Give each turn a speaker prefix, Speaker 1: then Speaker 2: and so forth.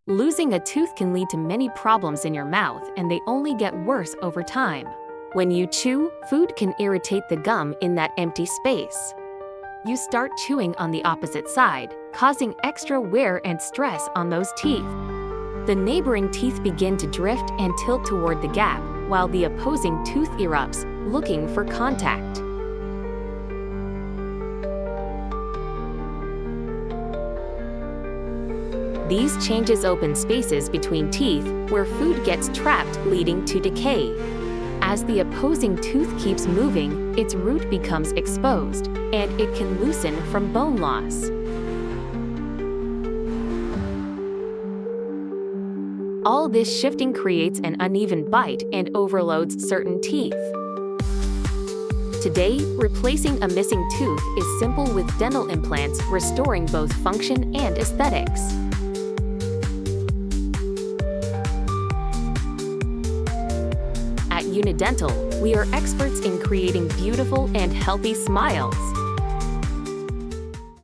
Speaker 1: Losing a tooth can lead to many problems in your mouth, and they only get worse over time. When you chew, food can irritate the gum in that empty space. You start chewing on the opposite side, causing extra wear and stress on those teeth. The neighboring teeth begin to drift and tilt toward the gap, while the opposing tooth erupts, looking for contact. These changes open spaces between teeth where food gets trapped, leading to decay. As the opposing tooth keeps moving, its root becomes exposed, and it can loosen from bone loss. All this shifting creates an uneven bite and overloads certain teeth. Today, replacing a missing tooth is simple with dental implants, restoring both function and aesthetics. At Unidental, we are experts in creating beautiful and healthy smiles.